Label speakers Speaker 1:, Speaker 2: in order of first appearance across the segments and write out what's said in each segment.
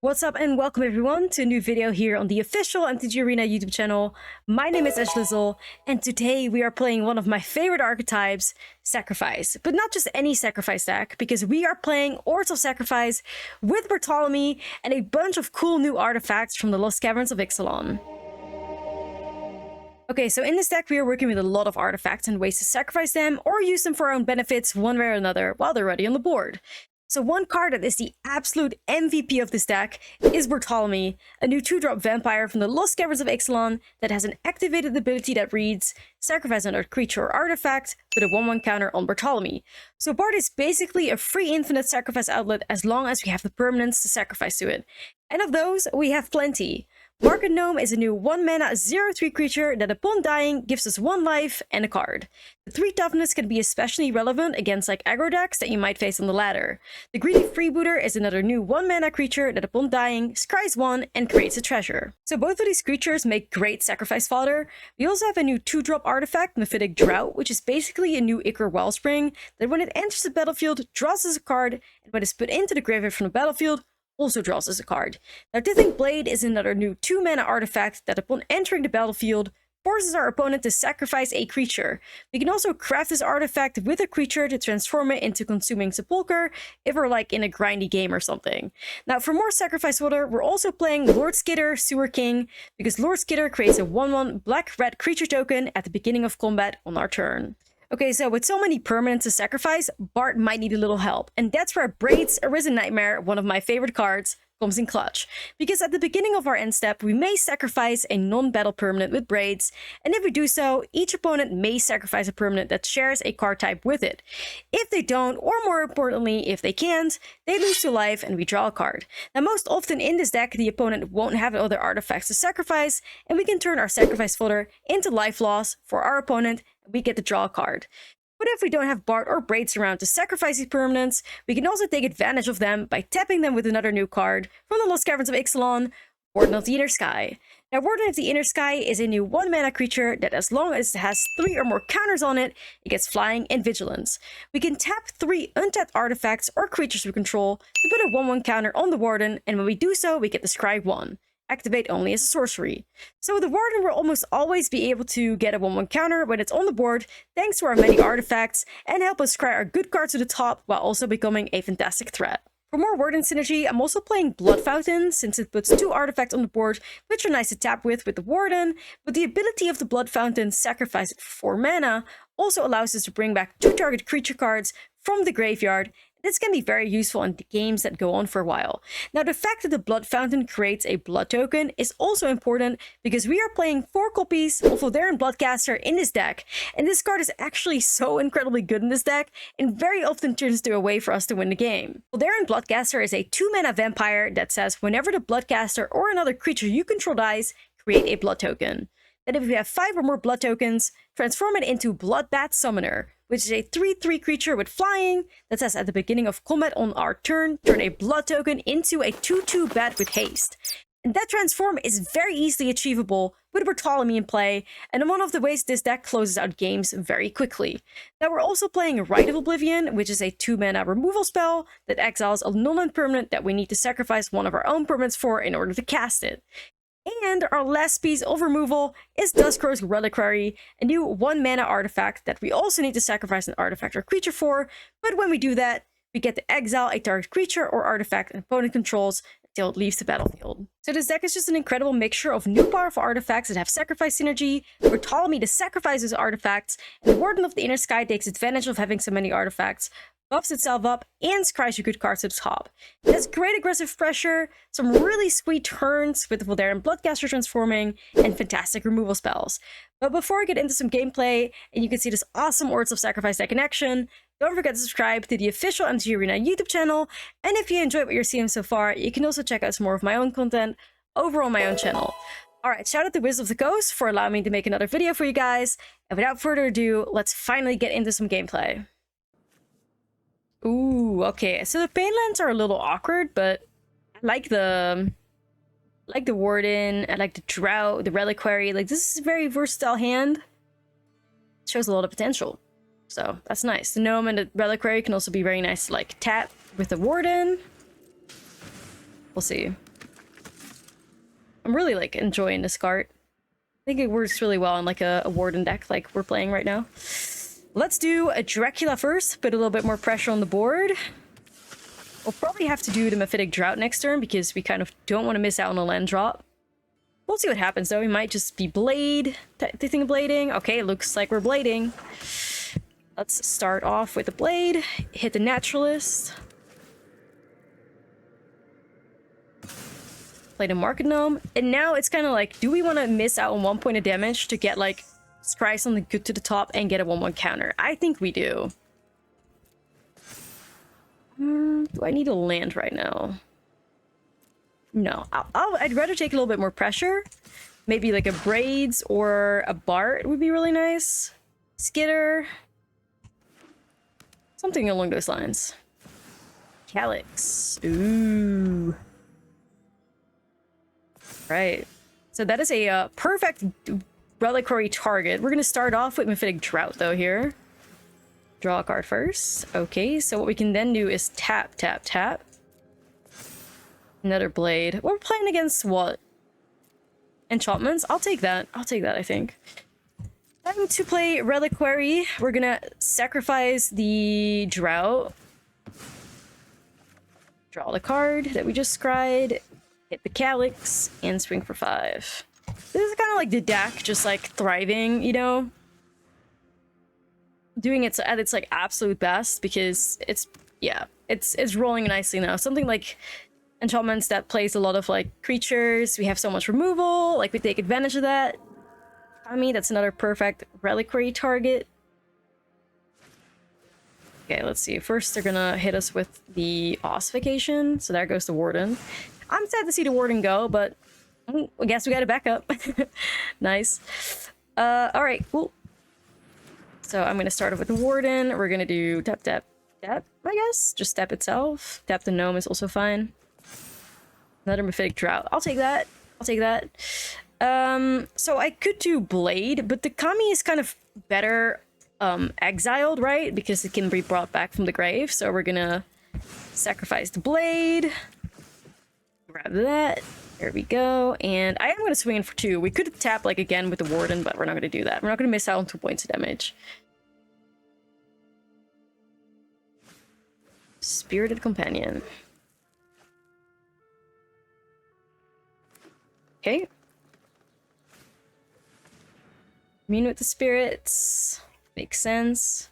Speaker 1: What's up and welcome everyone to a new video here on the official MTG Arena YouTube channel. My name is Ashlizzlle and today we are playing one of my favorite archetypes, Sacrifice. But not just any Sacrifice deck, because we are playing Orzhov Sacrifice with Bartolomé and a bunch of cool new artifacts from the Lost Caverns of Ixalan. Okay, so in this deck we are working with a lot of artifacts and ways to sacrifice them or use them for our own benefits one way or another while they're already on the board. So one card that is the absolute MVP of this deck is Bartolomé, a new 2-drop vampire from the Lost Caverns of Ixalan that has an activated ability that reads, sacrifice another creature or artifact with a 1/1 counter on Bartolomé. So Bart is basically a free infinite sacrifice outlet as long as we have the permanents to sacrifice to it. And of those, we have plenty. Market Gnome is a new 1-mana 0/3 creature that upon dying gives us 1 life and a card. The 3 toughness can be especially relevant against like aggro decks that you might face on the ladder. The Greedy Freebooter is another new 1-mana creature that upon dying scries 1 and creates a treasure. So both of these creatures make great sacrifice fodder. We also have a new 2-drop artifact, Mephitic Drought, which is basically a new Ichor Wellspring that when it enters the battlefield draws us a card, and when it's put into the graveyard from the battlefield also draws us a card. Now Tithing Blade is another new 2-mana artifact that upon entering the battlefield forces our opponent to sacrifice a creature. We can also craft this artifact with a creature to transform it into Consuming Sepulchre if we're like in a grindy game or something. Now for more sacrifice fodder, we're also playing Lord Skitter, Sewer King, because Lord Skitter creates a 1/1 black-red creature token at the beginning of combat on our turn. Okay, so with so many permanents to sacrifice, Bart might need a little help, and that's where Braids, Arisen Nightmare, one of my favorite cards, comes in clutch. Because at the beginning of our end step, we may sacrifice a non-battle permanent with Braids, and if we do so, each opponent may sacrifice a permanent that shares a card type with it. If they don't, or more importantly, if they can't, they lose 2 life and we draw a card. Now most often in this deck, the opponent won't have other artifacts to sacrifice, and we can turn our sacrifice fodder into life loss for our opponent, and we get to draw a card. But if we don't have Bart or Braids around to sacrifice these permanents, we can also take advantage of them by tapping them with another new card from the Lost Caverns of Ixalan, Warden of the Inner Sky. Now Warden of the Inner Sky is a new 1-mana creature that as long as it has 3 or more counters on it, it gets flying and vigilance. We can tap 3 untapped artifacts or creatures we control to put a 1/1 counter on the Warden, and when we do so, we get to scry 1. Activate only as a sorcery. So the Warden will almost always be able to get a 1/1 counter when it's on the board thanks to our many artifacts and help us scry our good cards to the top while also becoming a fantastic threat. For more Warden synergy, I'm also playing Blood Fountain since it puts 2 artifacts on the board which are nice to tap with the Warden, but the ability of the Blood Fountain, sacrifice it for 4 mana, also allows us to bring back 2 target creature cards from the graveyard. This can be very useful in games that go on for a while. Now the fact that the Blood Fountain creates a blood token is also important because we are playing 4 copies of Voldaren Bloodcaster in this deck, and this card is actually so incredibly good in this deck and very often turns to a way for us to win the game. Voldaren Bloodcaster is a 2-mana vampire that says whenever the Bloodcaster or another creature you control dies, create a blood token. Then if we have 5 or more blood tokens, transform it into Bloodbath Summoner, which is a 3/3 creature with flying that says at the beginning of combat on our turn, turn a blood token into a 2/2 bat with haste. And that transform is very easily achievable with Bartolomé in play, and one of the ways this deck closes out games very quickly. Now we're also playing Rite of Oblivion, which is a 2-mana removal spell that exiles a non-land permanent that we need to sacrifice one of our own permanents for in order to cast it. And our last piece of removal is Duskrow's Reliquary, a new 1-mana artifact that we also need to sacrifice an artifact or creature for, but when we do that, we get to exile a target creature or artifact an opponent controls until it leaves the battlefield. So this deck is just an incredible mixture of new powerful artifacts that have sacrifice synergy, Bartolomé to sacrifice his artifacts, and the Warden of the Inner Sky takes advantage of having so many artifacts, buffs itself up, and scries your good cards to the top. It has great aggressive pressure, some really sweet turns with the Voldaren Bloodcaster transforming, and fantastic removal spells. But before I get into some gameplay, and you can see this awesome Orzhov Sacrifice deck in action, don't forget to subscribe to the official MTG Arena YouTube channel, and if you enjoyed what you're seeing so far, you can also check out some more of my own content over on my own channel. Alright, shout out to Wizard of the Coast for allowing me to make another video for you guys, and without further ado, let's finally get into some gameplay. Ooh, okay. So the Painlands are a little awkward, but I like the Warden, I like the Drought, the Reliquary. Like, this is a very versatile hand. It shows a lot of potential. So that's nice. The Gnome and the Reliquary can also be very nice to like tap with the Warden. We'll see. I'm really like enjoying this card. I think it works really well in like a Warden deck like we're playing right now. Let's do a Dracula first, put a little bit more pressure on the board. We'll probably have to do the Mephitic Drought next turn because we kind of don't want to miss out on a land drop. We'll see what happens though. We might just be Blade. Think of blading. Okay, looks like we're blading. Let's start off with the Blade. Hit the Naturalist. Play the Market Gnome. And now it's kind of like, do we want to miss out on 1 point of damage to get like scry something good to the top and get a 1/1 counter? I think we do. Do I need a land right now? No. I'd rather take a little bit more pressure. Maybe like a Braids or a Bart would be really nice. Skitter. Something along those lines. Calyx. Ooh. Right. So that is a perfect reliquary target. We're going to start off with Mephitic Drought though here. Draw a card first. Okay, so what we can then do is tap, tap, tap. Another Blade. We're playing against what? Enchantments? I'll take that. I'll take that, I think. Time to play Reliquary. We're gonna sacrifice the Drought. Draw the card that we just scried. Hit the Calyx and swing for 5. This is kind of like the deck just like thriving, you know? Doing it at its like absolute best because it's rolling nicely now. Something like enchantments that plays a lot of like creatures. We have so much removal, like we take advantage of that. I mean, that's another perfect reliquary target. Okay, let's see. First, they're gonna hit us with the Ossification, so there goes the Warden. I'm sad to see the Warden go, but I guess we got a backup. Nice. All right, cool. So I'm gonna start off with the Warden. We're gonna do tap, tap, tap, I guess. Just tap itself. Tap the Gnome is also fine. Another Mephitic Drought. I'll take that. I'll take that. So I could do Blade, but the Kami is kind of better exiled, right? Because it can be brought back from the grave. So we're gonna sacrifice the Blade. Grab that. There we go. And I am going to swing in for 2. We could tap like again with the Warden, but we're not going to do that. We're not going to miss out on 2 points of damage. Spirited Companion. Okay. Commune with the spirits. Makes sense.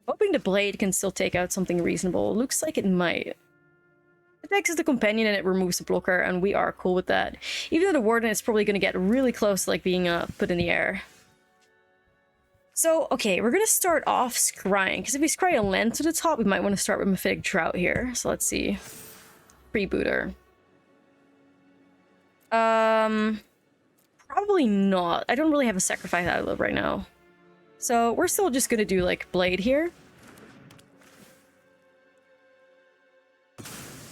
Speaker 1: Hoping the Blade can still take out something reasonable. Looks like it might. It takes the companion and it removes the blocker, and we are cool with that. Even though the Warden is probably going to get really close to like being put in the air. So, okay, we're going to start off scrying, because if we scry a land to the top, we might want to start with Mephitic Drought here. So let's see. Freebooter. Probably not. I don't really have a sacrifice outlet right now. So we're still just going to do like Blade here.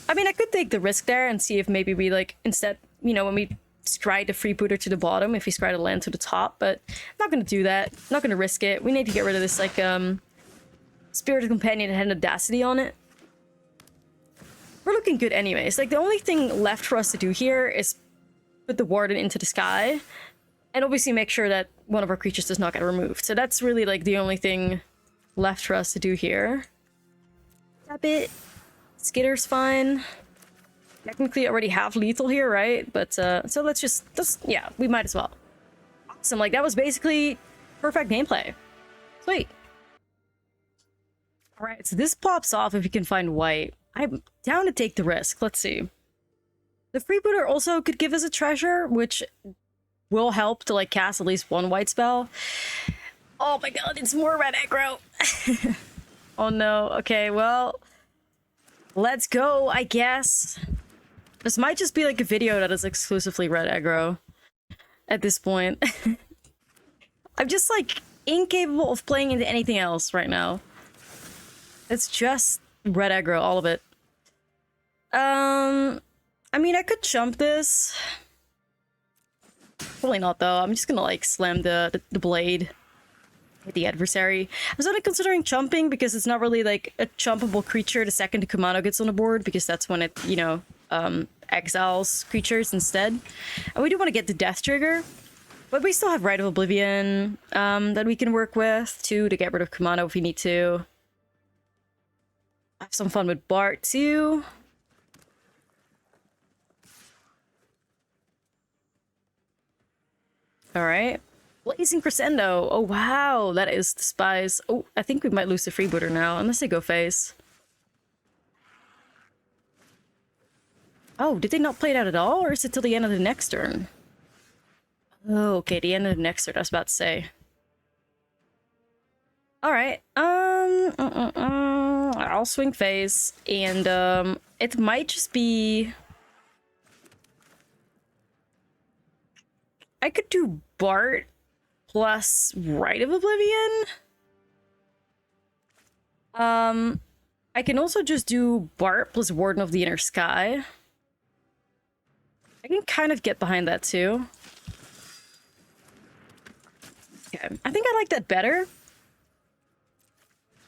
Speaker 1: I mean, I could take the risk there and see if maybe we, like, instead, you know, when we scry the freebooter to the bottom, if we scry the land to the top, but I'm not going to do that. I'm not going to risk it. We need to get rid of this, like, Spirited Companion that had an Audacity on it. We're looking good anyways. Like, the only thing left for us to do here is put the Warden into the sky, and obviously make sure that one of our creatures does not get removed. So that's really, like, the only thing left for us to do here. Tap it. Skitter's fine. Technically already have lethal here, right? But so let's just yeah, we might as well. Awesome, like that was basically perfect gameplay. Sweet. Alright, so this pops off if you can find white. I'm down to take the risk. Let's see. The freebooter also could give us a treasure, which will help to like cast at least 1 white spell. Oh my god, it's more red aggro. Oh no, okay, well, let's go, I guess. This might just be like a video that is exclusively red aggro at this point. I'm just like incapable of playing into anything else right now. It's just red aggro, all of it. I mean, I could jump this. Probably not though. I'm just gonna like slam the blade with the adversary. I was only considering jumping because it's not really like a jumpable creature the second the Kumano gets on the board, because that's when it, you know, exiles creatures instead. And we do want to get the death trigger, but we still have Rite of Oblivion that we can work with too to get rid of Kumano if we need to. Have some fun with Bart too. All right. Blazing Crescendo. Oh, wow. That is the spies. Oh, I think we might lose the freebooter now, unless they go face. Oh, did they not play it out at all? Or is it till the end of the next turn? Oh, okay. The end of the next turn, I was about to say. All right. I'll swing face. And it might just be... I could do Bart plus Rite of Oblivion. I can also just do Bart plus Warden of the Inner Sky. I can kind of get behind that too. Okay, I think I like that better.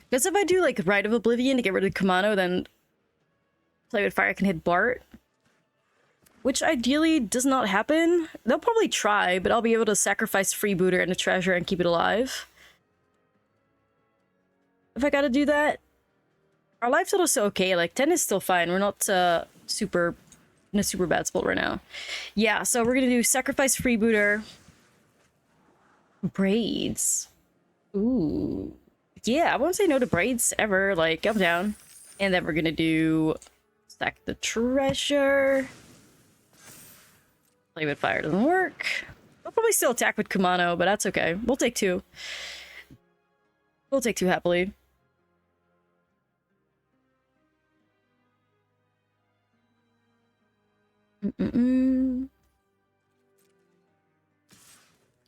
Speaker 1: Because if I do like Rite of Oblivion to get rid of Kumano, then Play with Fire can hit Bart. Which ideally does not happen. They'll probably try, but I'll be able to sacrifice Freebooter and the treasure and keep it alive. If I gotta do that. Our life total is still okay, like 10 is still fine. We're not super in a super bad spot right now. Yeah, so we're gonna do sacrifice Freebooter. Braids. Ooh. Yeah, I won't say no to Braids ever, like, I'm down. And then we're gonna do stack the treasure. Play with Fire doesn't work. We'll probably still attack with Kumano, but that's okay. We'll take two. We'll take two happily.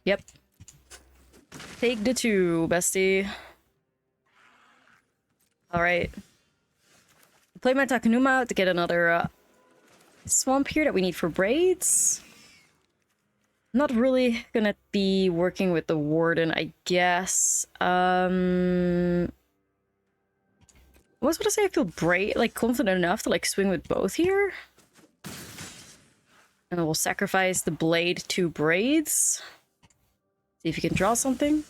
Speaker 1: Yep. Take the two, bestie. Alright. Play my Takanuma to get another swamp here that we need for Braids. Not really gonna be working with the Warden, I guess. I was gonna say I feel confident enough to like swing with both here. And then we'll sacrifice the blade to Braids. See if you can draw something.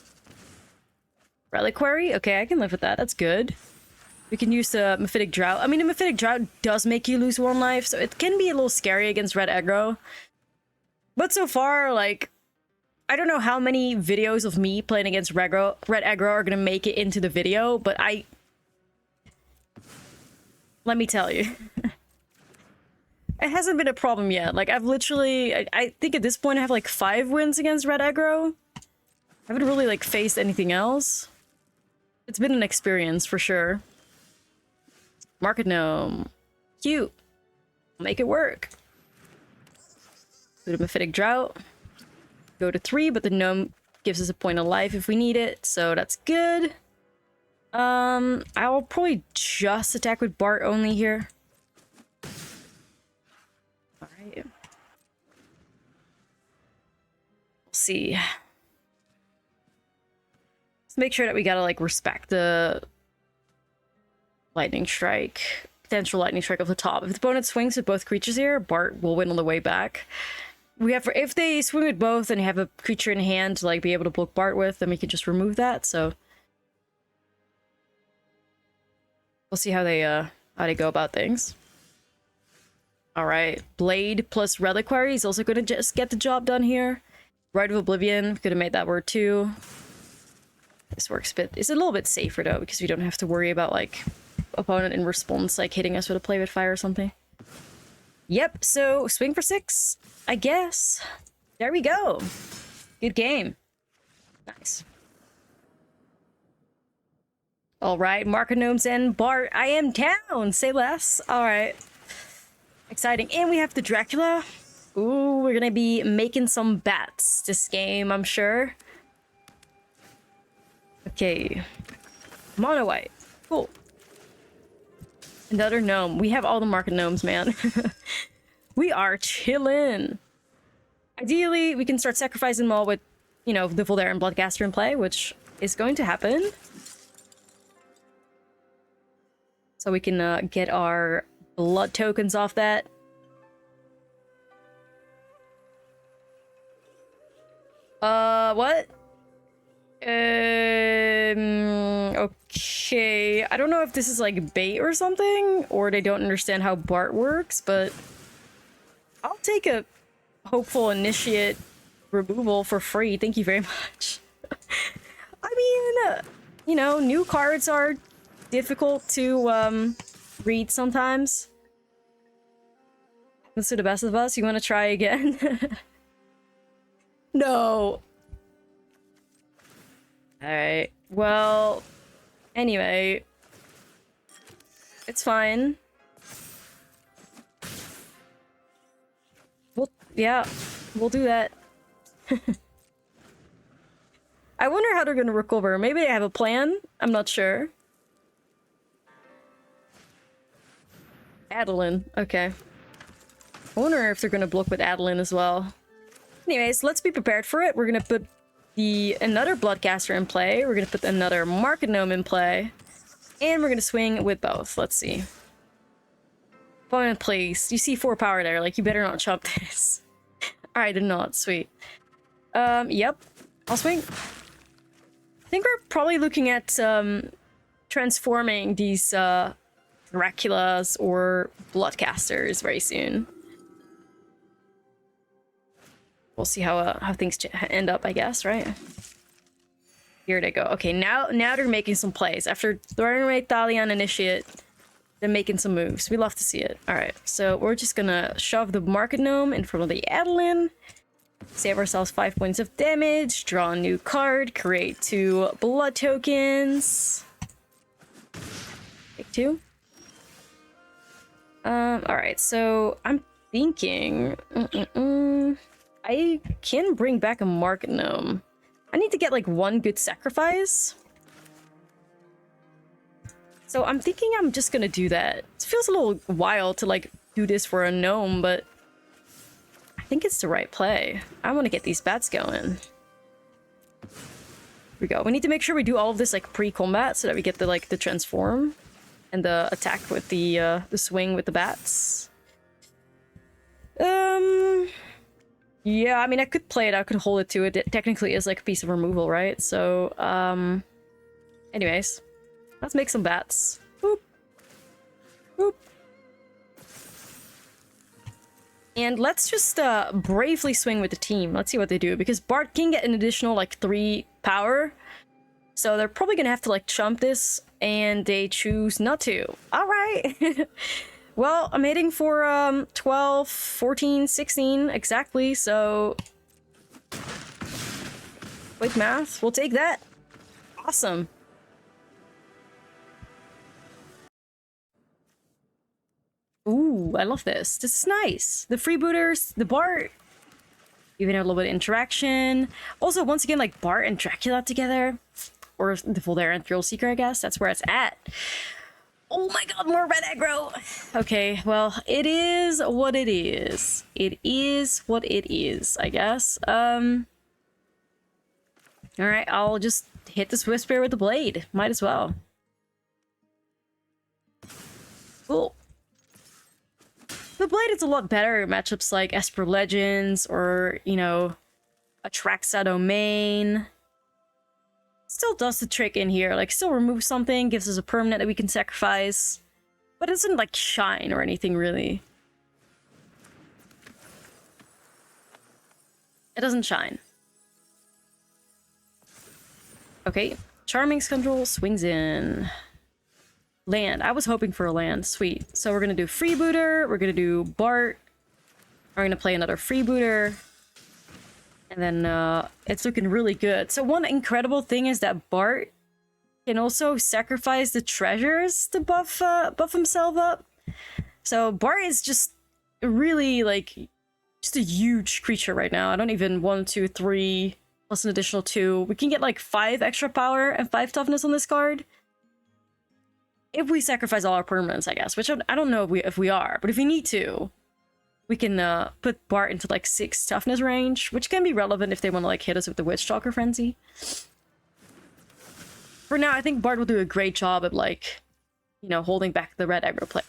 Speaker 1: Reliquary? Okay, I can live with that. That's good. We can use the Mephitic Drought. I mean, the Mephitic Drought does make you lose one life, so it can be a little scary against red aggro. But so far, like, I don't know how many videos of me playing against red aggro are gonna make it into the video, but let me tell you. It hasn't been a problem yet. Like, I've literally... I think at this point I have, like, 5 wins against red aggro. I haven't really, like, faced anything else. It's been an experience, for sure. Market Gnome. Cute. Make it work. Do the Mephitic Drought. Go to 3, but the Gnome gives us a point of life if we need it, so that's good. I'll probably just attack with Bart only here. Alright. We'll see. Let's make sure that we gotta, like, respect the Lightning Strike. Potential Lightning Strike off the top. If the opponent swings with both creatures here, Bart will win on the way back. We have, if they swing with both and have a creature in hand to, like, be able to block Bart with, then we can just remove that, so... We'll see how they go about things. Alright, Blade plus Reliquary is also gonna just get the job done here. Rite of Oblivion, could have made that work too. This works it's a little bit safer though, because we don't have to worry about, like, opponent in response, like, hitting us with a Play with Fire or something. Yep, so swing for 6, I guess. There we go. Good game. Nice. Alright, Market Gnomes and Bart. I am down! Say less. Alright. Exciting. And we have the Dracula. Ooh, we're gonna be making some bats this game, I'm sure. Okay. Mono white. Cool. Another gnome. We have all the Market Gnomes, man. We are chillin'. Ideally, we can start sacrificing them all with, you know, the Voldaren and Bloodcaster in play, which is going to happen. So we can get our blood tokens off that. What? Okay. I don't know if this is like bait or something, or they don't understand how Bart works, but I'll take a hopeful initiate removal for free. Thank you very much. I mean, you know, new cards are difficult to read sometimes. This is the best of us. You want to try again? No. Alright, well, anyway, it's fine. Yeah, we'll do that. I wonder how they're gonna recover. Maybe they have a plan? I'm not sure. Adeline, okay. I wonder if they're gonna block with Adeline as well. Anyways, let's be prepared for it. We're gonna put another Bloodcaster in play. We're gonna put another Market Gnome in play. And we're gonna swing with both. Let's see. Opponent, please. You see 4 power there. Like, you better not chop this. Alright, did not. Sweet. Yep. I'll swing. I think we're probably looking at transforming these Draculas or Bloodcasters very soon. We'll see how things end up, I guess, right? Here they go. Okay, now they're making some plays. After throwing away Thalion Initiate, they're making some moves. We love to see it. Alright, so we're just gonna shove the Market Gnome in front of the Adeline. Save ourselves 5 points of damage. Draw a new card. Create 2 blood tokens. Take 2. Alright, so I'm thinking... I can bring back a Market Gnome. I need to get like 1 good sacrifice. So I'm thinking I'm just gonna do that. It feels a little wild to like do this for a gnome, but I think it's the right play. I want to get these bats going. Here we go. We need to make sure we do all of this like pre-combat so that we get the like the transform and the attack with the swing with the bats. Yeah, I mean, I could play it, I could hold it to it. It technically is like a piece of removal, right? So, anyways, let's make some bats. Boop. Boop. And let's just bravely swing with the team. Let's see what they do, because Bart can get an additional like 3 power. So they're probably gonna have to like chump this, and they choose not to. All right. Well, I'm hitting for 12, 14, 16 exactly, so quick math, we'll take that. Awesome. Ooh, I love this. This is nice. The freebooters, the Bart, even have a little bit of interaction. Also, once again, like Bart and Dracula together, or the Voldare and Thrill Seeker, I guess. That's where it's at. Oh my god, more red aggro! Okay, well, it is what it is. It is what it is, I guess. Alright, I'll just hit this Whisper with the blade. Might as well. Cool. The blade is a lot better in matchups like Esper Legends or, you know, Atraxa Domain. Still does the trick in here, like still removes something, gives us a permanent that we can sacrifice, but it doesn't like shine or anything really. It doesn't shine. Okay, Charming Scoundrel swings in. Land, I was hoping for a land, sweet. So we're gonna do Freebooter, we're gonna do Bart, we're gonna play another Freebooter. And then it's looking really good. So one incredible thing is that Bart can also sacrifice the treasures to buff himself up. So Bart is just really like just a huge creature right now. I don't even 1, 2, 3 plus an additional 2. We can get like 5 extra power and 5 toughness on this card. If we sacrifice all our permanents, I guess, which I don't know if we are, but if we need to, we can put Bart into like 6 toughness range, which can be relevant if they want to like hit us with the Witch Stalker Frenzy. For now, I think Bart will do a great job at like, you know, holding back the red aggro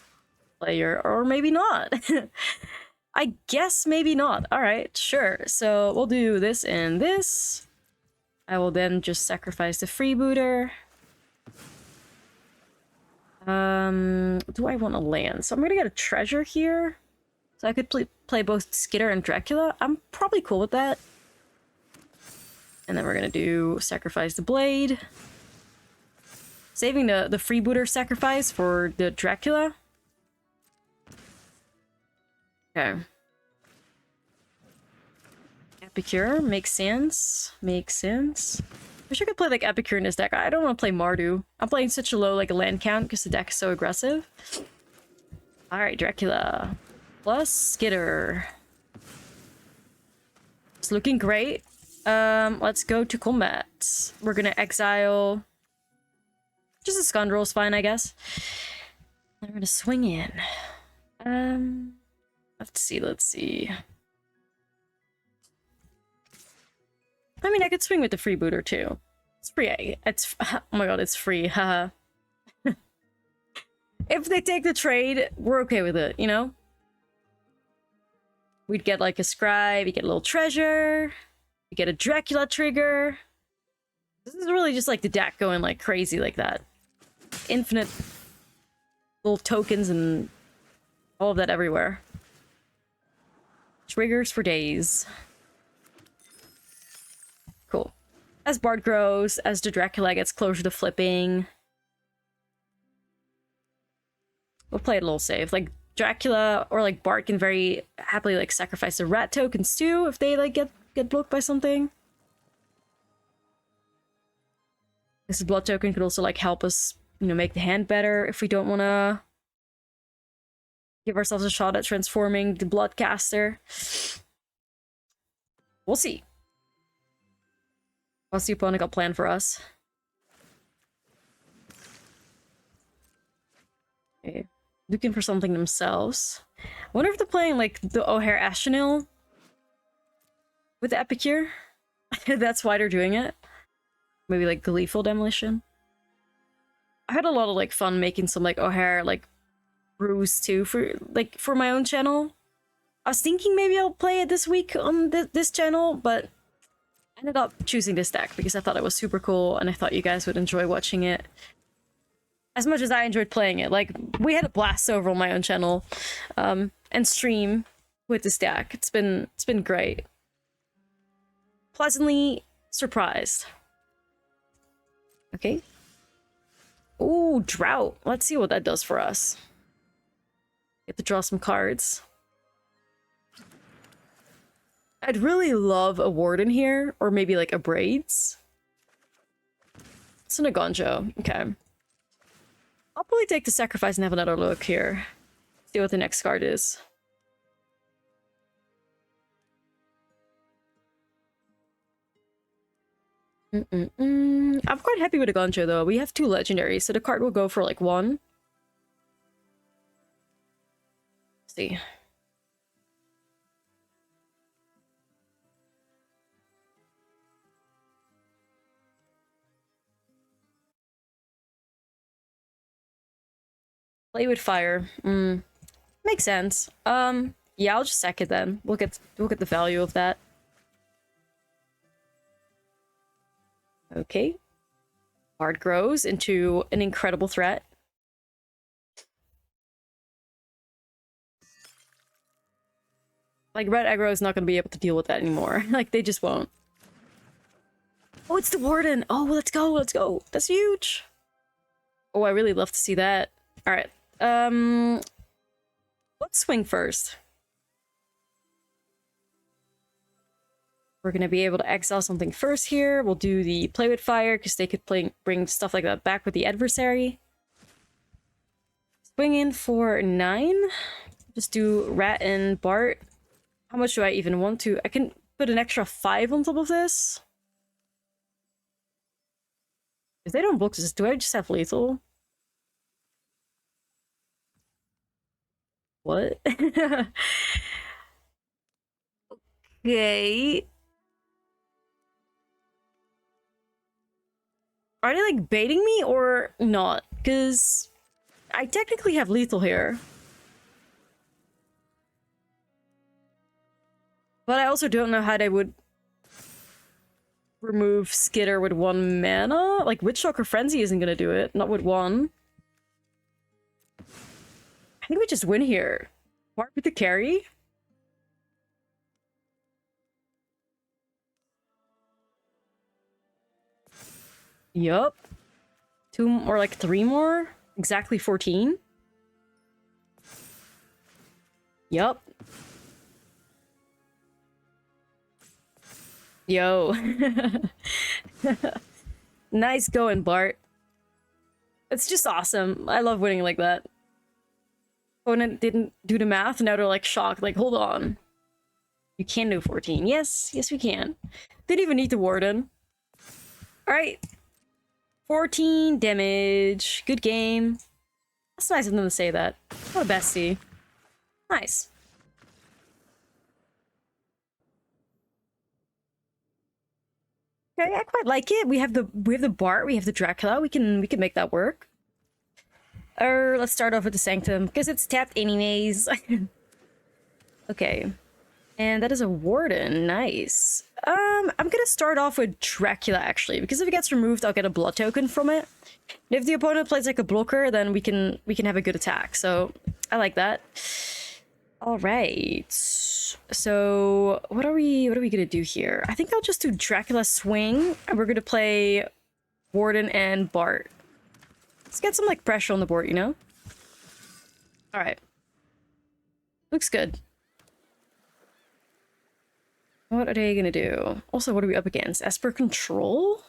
Speaker 1: player, or maybe not. I guess maybe not. All right, sure. So we'll do this and this. I will then just sacrifice the freebooter. Do I want to land? So I'm gonna get a treasure here. So I could play both Skitter and Dracula. I'm probably cool with that. And then we're gonna do sacrifice the blade. Saving the freebooter sacrifice for the Dracula. Okay. Epicure makes sense. Makes sense. Wish I could play like Epicure in this deck. I don't want to play Mardu. I'm playing such a low like land count because the deck is so aggressive. Alright, Dracula. Plus Skitter. It's looking great. Let's go to combat. We're gonna exile. Just a Scoundrel is fine, I guess. And we're gonna swing in. Let's see. I mean, I could swing with the freebooter too. It's free. It's oh my god, it's free. Haha. If they take the trade, we're okay with it, you know? We'd get like a scribe, we get a little treasure, we get a Dracula trigger. This is really just like the deck going like crazy like that. Infinite little tokens and all of that everywhere. Triggers for days. Cool. As Bard grows, as the Dracula gets closer to flipping, we'll play it a little safe. Like Dracula or like Bard can very happily like sacrifice the rat tokens too if they like get blocked by something. This blood token could also like help us, you know, make the hand better if we don't want to give ourselves a shot at transforming the Bloodcaster. We'll see. What's the opponent got planned for us? Okay. Looking for something themselves. I wonder if they're playing like the O'Hare Ashlizzlle with the Epicure. That's why they're doing it. Maybe like Gleeful Demolition. I had a lot of like fun making some like O'Hare like brews too for my own channel. I was thinking maybe I'll play it this week on this channel, but I ended up choosing this deck because I thought it was super cool and I thought you guys would enjoy watching it as much as I enjoyed playing it. Like, we had a blast over on my own channel and stream with this deck. It's been great. Pleasantly surprised. Okay. Ooh, Drought. Let's see what that does for us. Get to draw some cards. I'd really love a Warden here, or maybe like a Braids. It's an Agonjo. Okay. I'll probably take the sacrifice and have another look here. See what the next card is. I'm quite happy with Agonjo though. We have 2 legendaries, so the card will go for like 1. Let's see. Play with fire. Makes sense. Yeah, I'll just sack it then. We'll get the value of that. Okay. Bard grows into an incredible threat. Like, red aggro is not going to be able to deal with that anymore. Like, they just won't. Oh, it's the Warden! Oh, let's go, let's go! That's huge! Oh, I really love to see that. Alright. Let's swing first. We're gonna be able to exile something first here. We'll do the play with fire, because they could bring stuff like that back with the adversary. Swing in for 9. Just do Rat and Bart. How much do I even want to? I can put an extra 5 on top of this. If they don't block this, do I just have lethal? What? Okay. Are they like baiting me or not? Because I technically have lethal here. But I also don't know how they would remove Skitter with 1 mana. Like, Witchstalker Frenzy isn't gonna do it. Not with 1. I think we just win here. Bart with the carry? Yup. 2 or like 3 more? Exactly 14? Yup. Yo. Nice going, Bart. It's just awesome. I love winning like that. Opponent didn't do the math, now they're like shocked, like, hold on. You can do 14. Yes, yes we can. Didn't even need the Warden. Alright. 14 damage. Good game. That's nice of them to say that. What a bestie. Nice. Okay, I quite like it. We have the Bart, we have the Dracula. We can make that work. Let's start off with the Sanctum because it's tapped anyways. Okay. And that is a Warden. Nice. I'm gonna start off with Dracula actually, because if it gets removed, I'll get a blood token from it. And if the opponent plays like a blocker, then we can have a good attack. So I like that. All right. So what are we gonna do here? I think I'll just do Dracula swing, and we're gonna play Warden and Bart. Let's get some like pressure on the board, you know? All right. Looks good. What are they gonna do? Also, what are we up against? Esper Control?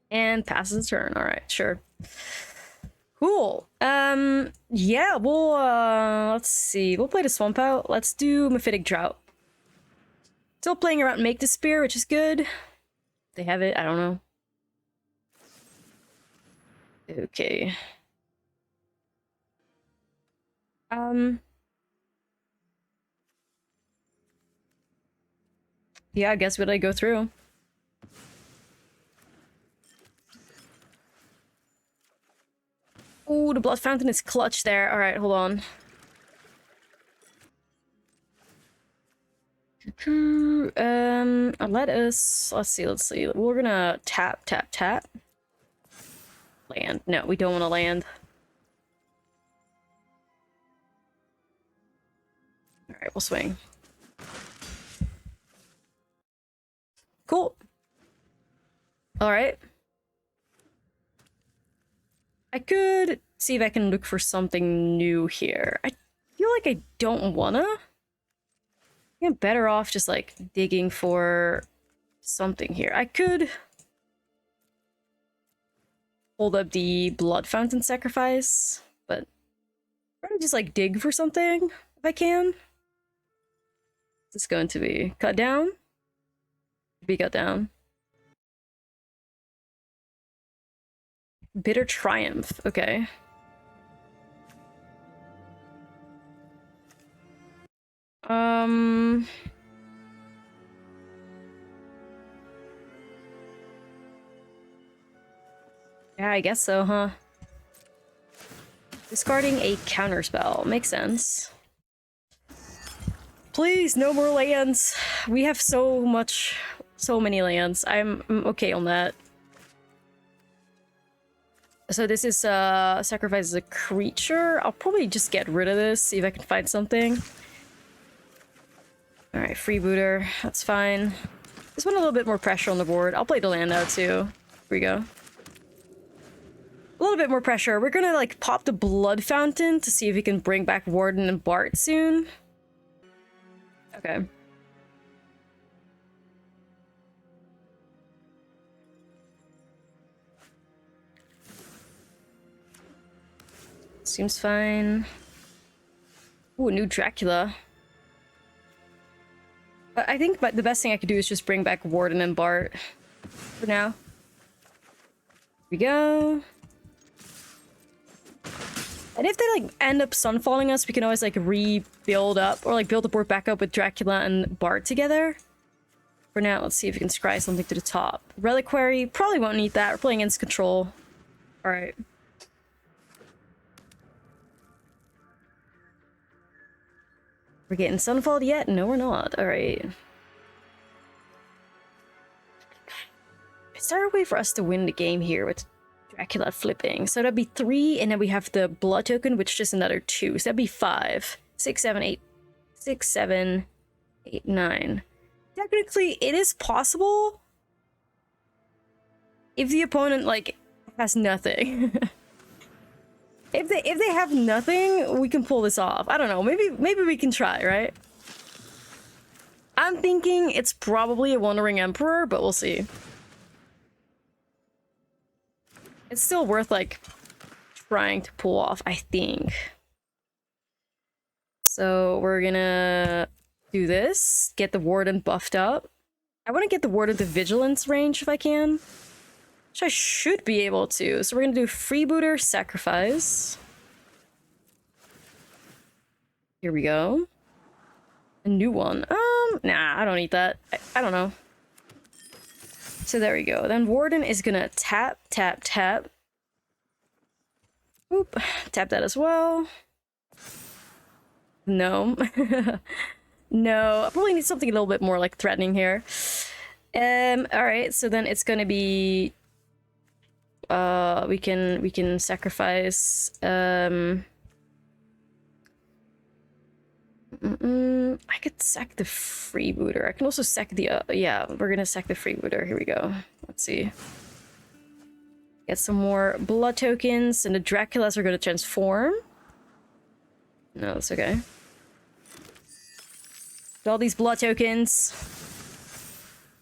Speaker 1: And passes the turn. Alright, sure. Cool. Yeah, we'll, let's see. We'll play the Swamp out. Let's do Mephitic Drought. Still playing around Make the Spear, which is good. They have it, I don't know. Okay. Yeah, I guess what I go through. Oh, the Blood Fountain is clutch there. All right, hold on. Let's see. We're gonna tap. Land. No, we don't want to land. All right, we'll swing. Cool. All right. I could see if I can look for something new here. I feel like I don't wanna. I'm better off just like digging for something here. I could hold up the Blood Fountain Sacrifice, but I'm gonna just like dig for something if I can. What's this going to be? Cut down? Be cut down. Bitter Triumph. Okay. Yeah, I guess so, huh? Discarding a counterspell. Makes sense. Please, no more lands. We have so many lands. I'm okay on that. So this is sacrifices a creature. I'll probably just get rid of this, see if I can find something. Alright, freebooter. That's fine. Just want a little bit more pressure on the board. I'll play the land out too. Here we go. A little bit more pressure. We're gonna like pop the Blood Fountain to see if we can bring back Warden and Bart soon. Okay. Seems fine. Ooh, a new Dracula. But I think the best thing I could do is just bring back Warden and Bart for now. Here we go. And if they like end up sunfalling us, we can always like rebuild up or like build the board back up with Dracula and Bart together. For now, let's see if we can scry something to the top. Reliquary, probably won't need that. We're playing against control. Alright. We're getting Sunfall yet? No, we're not. Alright. Is there a way for us to win the game here with Dracula flipping? So that'd be 3, and then we have the blood token, which is just another 2. So that'd be 5. 6, 7, 8. 6, 7, 8, 9. Technically, it is possible if the opponent, like, has nothing. If they have nothing, we can pull this off. I don't know. Maybe we can try, right? I'm thinking it's probably a Wandering Emperor, but we'll see. It's still worth, like, trying to pull off, I think. So we're gonna do this. Get the Warden buffed up. I want to get the Warden to Vigilance range if I can. Which I should be able to. So we're gonna do Freebooter Sacrifice. Here we go. A new one. Nah, I don't need that. I don't know. So there we go. Then Warden is gonna tap, tap, tap. Oop. Tap that as well. No. No. I probably need something a little bit more, like, threatening here. Alright, so then it's gonna be... we can sacrifice, I could sack the Freebooter. I can also sack the, yeah, we're gonna sack the Freebooter. Here we go. Let's see. Get some more blood tokens, and the Draculas are gonna transform. No, that's okay. Get all these blood tokens.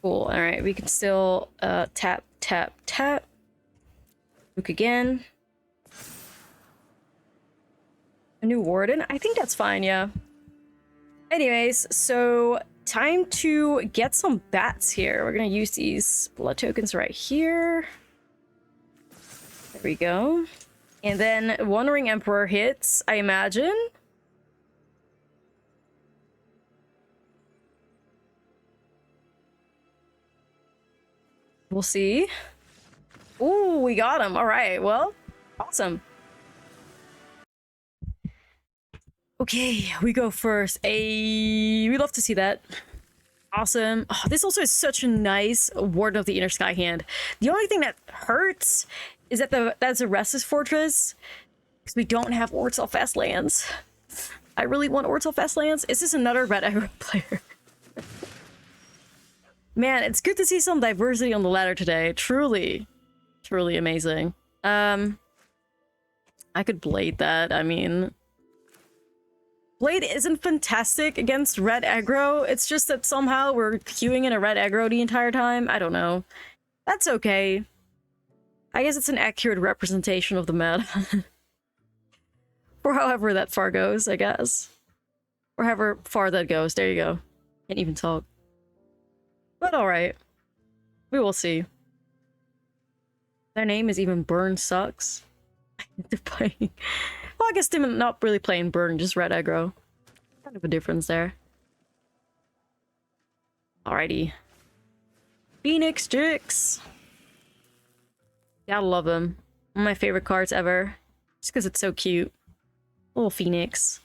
Speaker 1: Cool, alright, we can still, tap, tap, tap. Look again. A new Warden? I think that's fine, yeah. Anyways, so time to get some bats here. We're gonna use these blood tokens right here. There we go. And then Wandering Emperor hits, I imagine. We'll see. Ooh, we got him. All right, well, awesome. Okay, we go first. We love to see that. Awesome. Oh, this also is such a nice Warden of the Inner Sky hand. The only thing that hurts is that that's a Restless Fortress, because we don't have Orzhov fast lands. I really want Orzhov fast lands. Is this another red aggro player? Man, it's good to see some diversity on the ladder today. Truly. Truly amazing. I could Blade that. I mean, Blade isn't fantastic against red aggro. It's just that somehow we're queuing in a red aggro the entire time. I don't know. That's okay. I guess it's an accurate representation of the meta. For however that far goes, I guess. Or however far that goes. There you go. Can't even talk. But alright. We will see. Their name is even Burn Sucks. They're playing... Well, I guess they're not really playing Burn, just red aggro. Kind of a difference there. Alrighty. Phoenix Jix! Gotta love him. One of my favorite cards ever. Just because it's so cute. Little Phoenix.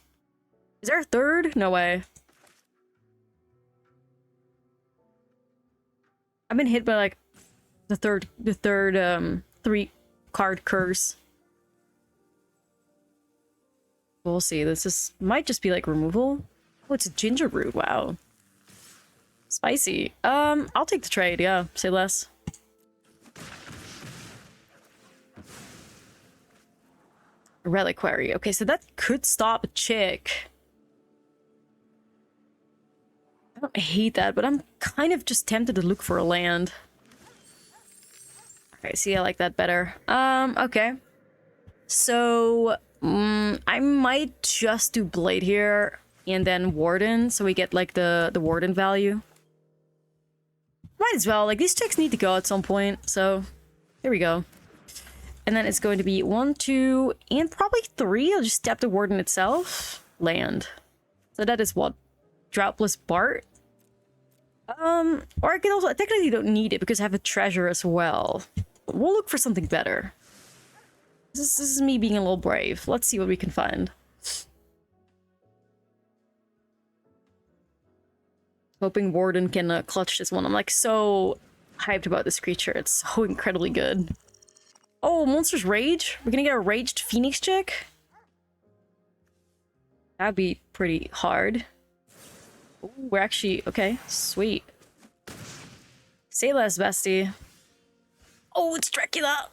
Speaker 1: Is there a third? No way. I've been hit by like the third 3-card curse. We'll see. This might just be like removal. Oh, it's a ginger root. Wow. Spicy. I'll take the trade, yeah. Say less. Reliquary. Okay, so that could stop a chick. I don't hate that, but I'm kind of just tempted to look for a land. Okay, see, I like that better. Okay. So, I might just do Blade here, and then Warden, so we get, like, the Warden value. Might as well, like, these chicks need to go at some point, so here we go. And then it's going to be 1, 2, and probably 3. I'll just tap the Warden itself. Land. So that is what? Droughtless Bart? Or I can also, I technically don't need it because I have a treasure as well. We'll look for something better. This is me being a little brave. Let's see what we can find. Hoping Warden can clutch this one. I'm like so hyped about this creature. It's so incredibly good. Oh, Monster's Rage? We're gonna get a Raged Phoenix chick? That'd be pretty hard. Ooh, we're actually... Okay, sweet. Say less, bestie. Oh, it's Dracula!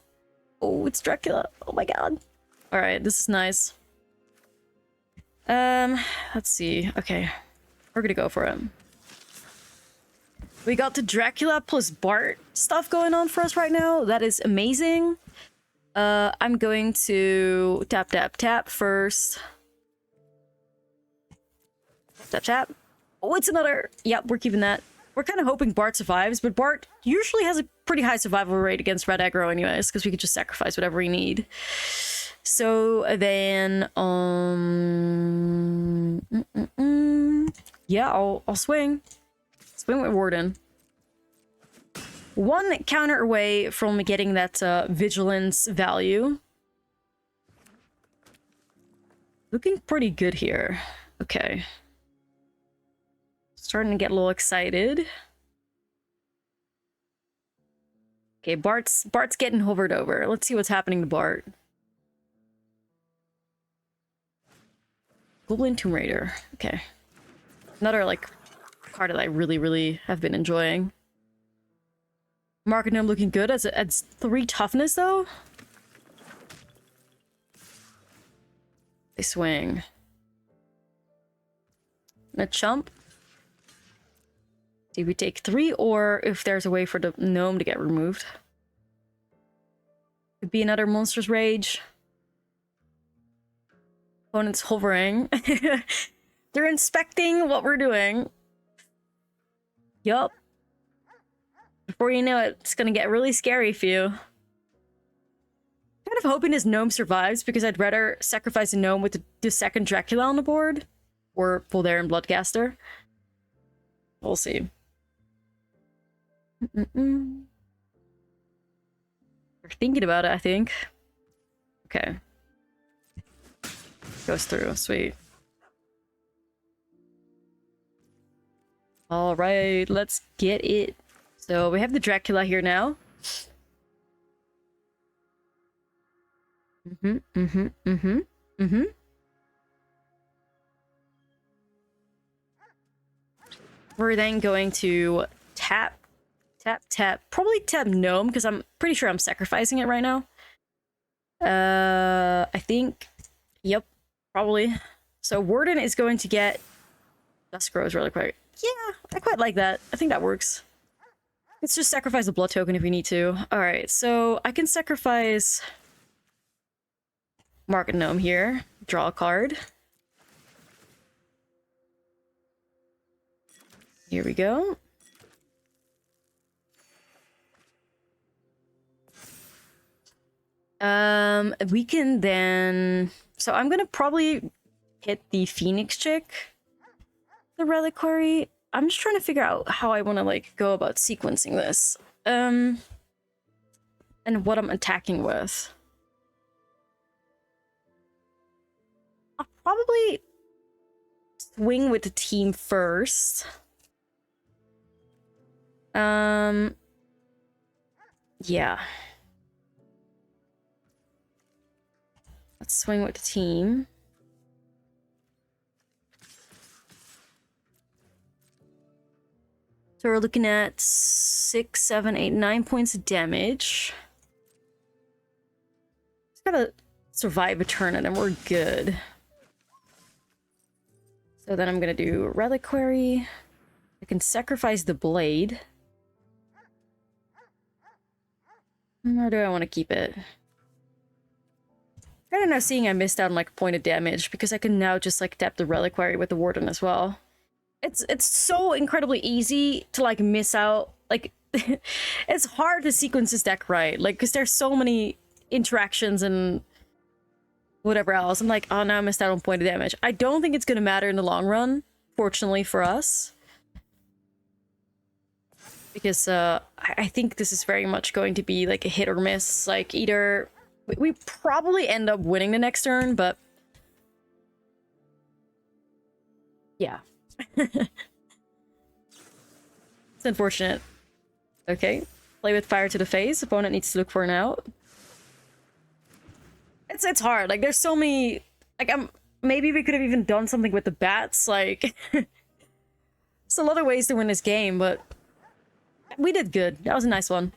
Speaker 1: Oh, it's Dracula. Oh my god. Alright, this is nice. Let's see. Okay. We're gonna go for it. We got the Dracula plus Bart stuff going on for us right now. That is amazing. I'm going to tap, tap, tap first. Tap, tap. Oh, it's another... Yep, we're keeping that. We're kind of hoping Bart survives, but Bart usually has a pretty high survival rate against red aggro anyways, because we could just sacrifice whatever we need. So then, yeah, I'll swing. Swing with Warden. One counter away from getting that vigilance value. Looking pretty good here. Okay. Starting to get a little excited. Okay, Bart's getting hovered over. Let's see what's happening to Bart. Goblin Tomb Raider. Okay. Another, like, card that I really, really have been enjoying. Market Gnome looking good. It's 3 toughness, though. They swing. And a chump. See if we take 3, or if there's a way for the gnome to get removed. Could be another Monster's Rage. Opponent's hovering. They're inspecting what we're doing. Yup. Before you know it, it's gonna get really scary for you. Kind of hoping this gnome survives, because I'd rather sacrifice a gnome with the second Dracula on the board. Or Voldaren Bloodcaster. We'll see. We're thinking about it, I think. Okay. Goes through. Sweet. Alright, let's get it. So we have the Dracula here now. We're then going to tap, tap, tap. Probably tap Gnome, because I'm pretty sure I'm sacrificing it right now. I think... Yep, probably. So Warden is going to get... Dusk Grows really quick. Yeah, I quite like that. I think that works. Let's just sacrifice a blood token if we need to. Alright, so I can sacrifice... Market Gnome here. Draw a card. Here we go. We can then... So I'm gonna probably hit the Phoenix chick. The Reliquary. I'm just trying to figure out how I want to, like, go about sequencing this. And what I'm attacking with. I'll probably swing with the team first. Yeah. Let's swing with the team. So we're looking at 6, 7, 8, 9 points of damage. Just gotta survive a turn and then we're good. So then I'm gonna do Reliquary. I can sacrifice the blade. Or do I want to keep it? Kind of now seeing I missed out on like a point of damage, because I can now just like tap the Reliquary with the Warden as well. It's so incredibly easy to like miss out. Like it's hard to sequence this deck right, like because there's so many interactions and whatever else. I'm like, oh, now I missed out on point of damage. I don't think it's gonna matter in the long run, fortunately for us. Because I think this is very much going to be like a hit or miss. Like either we probably end up winning the next turn, but yeah. unfortunate. Okay. Play with fire to the face. Opponent needs to look for an out. It's hard. Like, there's so many... Like, maybe we could have even done something with the bats. Like, there's a lot of ways to win this game, but we did good. That was a nice one.